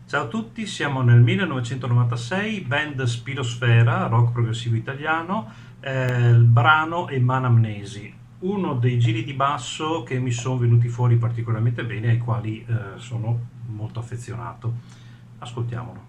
Ciao a tutti, siamo nel 1996, band Spirosfera, rock progressivo italiano, il brano è Manamnesi, uno dei giri di basso che mi sono venuti fuori particolarmente bene, ai quali sono molto affezionato. Ascoltiamolo.